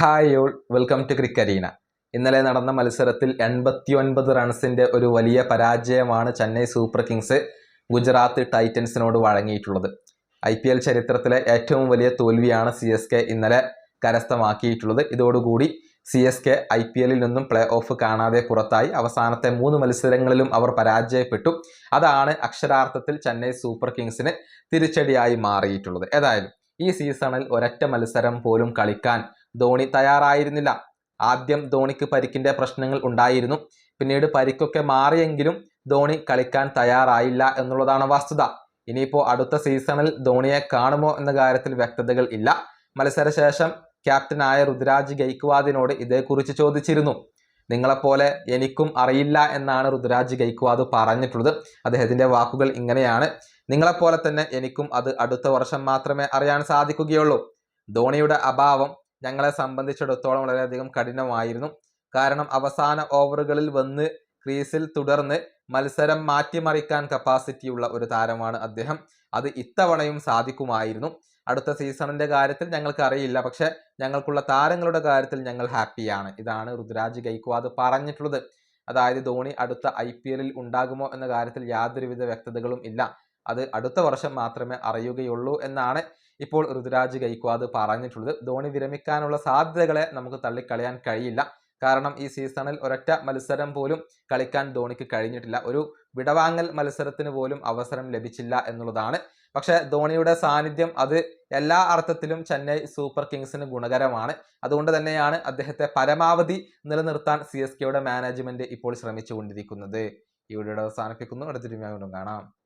Hi all, welcome to ക്രിക്കരീന. ഇന്നലെ നടന്ന മത്സരത്തിൽ 89 റൺസിന്റെ ഒരു വലിയ പരാജയമാണ് ചെന്നൈ സൂപ്പർ കിങ്സ് ഗുജറാത്ത് ടൈറ്റൻസിനോട് വഴങ്ങിയിട്ടുള്ളത്. IPL ചരിത്രത്തിലെ ഏറ്റവും വലിയ തോൽവിയാണ് CSK ഇന്നലെ കരസ്ഥമാക്കിയിട്ടുള്ളത്. ഇതോടുകൂടി CSK IPL നിന്നും പ്ലേ ഓഫ് കാണാതെ പുറത്തായി. അവസാനത്തെ 3 മത്സരങ്ങളിലും അവർ പരാജയപ്പെട്ടു. അതാണ് അക്ഷരാർത്ഥത്തിൽ ചെന്നൈ സൂപ്പർ കിങ്സിന് തിരിച്ചടിയായി മാറിയിട്ടുള്ളത്. ഏതായാലും ഈ സീസണിൽ ഒരൊറ്റ മത്സരം പോലും കളിക്കാൻ ധോണി തയ്യാറായിരുന്നില്ല. ആദ്യം ധോണിക്ക് പരിക്കിന്റെ പ്രശ്നങ്ങൾ ഉണ്ടായിരുന്നു. പിന്നീട് പരിക്കൊക്കെ മാറിയെങ്കിലും ധോണി കളിക്കാൻ തയ്യാറായില്ല എന്നുള്ളതാണ് വസ്തുത. ഇനിയിപ്പോൾ അടുത്ത സീസണിൽ ധോണിയെ കാണുമോ എന്ന കാര്യത്തിൽ വ്യക്തതകൾ ഇല്ല. മത്സരശേഷം ക്യാപ്റ്റനായ ഋതുരാജ് ഗെയ്ക്വാദിനോട് ഇതേക്കുറിച്ച് ചോദിച്ചിരുന്നു. നിങ്ങളെപ്പോലെ എനിക്കും അറിയില്ല എന്നാണ് ഋതുരാജ് ഗെയ്ക്വാദ് പറഞ്ഞിട്ടുള്ളത്. അദ്ദേഹത്തിന്റെ വാക്കുകൾ ഇങ്ങനെയാണ്: നിങ്ങളെപ്പോലെ തന്നെ എനിക്കും അത് അടുത്ത വർഷം മാത്രമേ അറിയാൻ സാധിക്കുകയുള്ളൂ. ധോണിയുടെ അഭാവം ഞങ്ങളെ സംബന്ധിച്ചിടത്തോളം വളരെയധികം കഠിനമായിരുന്നു. കാരണം അവസാന ഓവറുകളിൽ വന്ന് ക്രീസിൽ തുടർന്ന് മത്സരം മാറ്റിമറിക്കാൻ കപ്പാസിറ്റിയുള്ള ഒരു താരമാണ് അദ്ദേഹം. അത് ഇത്തവണയും സാധിക്കുമായിരുന്നു. അടുത്ത സീസണിന്റെ കാര്യത്തിൽ ഞങ്ങൾക്ക് അറിയില്ല, പക്ഷെ ഞങ്ങൾക്കുള്ള താരങ്ങളുടെ കാര്യത്തിൽ ഞങ്ങൾ ഹാപ്പിയാണ്. ഇതാണ് ഋതുരാജ് ഗെയ്ക്വാദ് പറഞ്ഞിട്ടുള്ളത്. അതായത് ധോണി അടുത്ത IPL ഉണ്ടാകുമോ എന്ന കാര്യത്തിൽ യാതൊരുവിധ വ്യക്തതകളും ഇല്ല. അത് അടുത്ത വർഷം മാത്രമേ അറിയുകയുള്ളൂ എന്നാണ് ഇപ്പോൾ ഋതുരാജ് ഗെയ്ക്വാദ് പറഞ്ഞിട്ടുള്ളത്. ധോണി വിരമിക്കാനുള്ള സാധ്യതകളെ നമുക്ക് തള്ളിക്കളയാൻ കഴിയില്ല. കാരണം ഈ സീസണിൽ ഒരൊറ്റ മത്സരം പോലും കളിക്കാൻ ധോണിക്ക് കഴിഞ്ഞിട്ടില്ല. ഒരു വിടവാങ്ങൽ മത്സരത്തിന് പോലും അവസരം ലഭിച്ചില്ല എന്നുള്ളതാണ്. പക്ഷെ ധോണിയുടെ സാന്നിധ്യം അത് എല്ലാ അർത്ഥത്തിലും ചെന്നൈ സൂപ്പർ കിങ്സിന് ഗുണകരമാണ്. അതുകൊണ്ട് തന്നെയാണ് അദ്ദേഹത്തെ പരമാവധി നിലനിർത്താൻ CSKയുടെ മാനേജ്മെന്റ് ഇപ്പോൾ ശ്രമിച്ചുകൊണ്ടിരിക്കുന്നത്. ഈ വീഡിയോ അവസാനിപ്പിക്കുന്നു. അടുത്തൊരു വീണ്ടും കാണാം.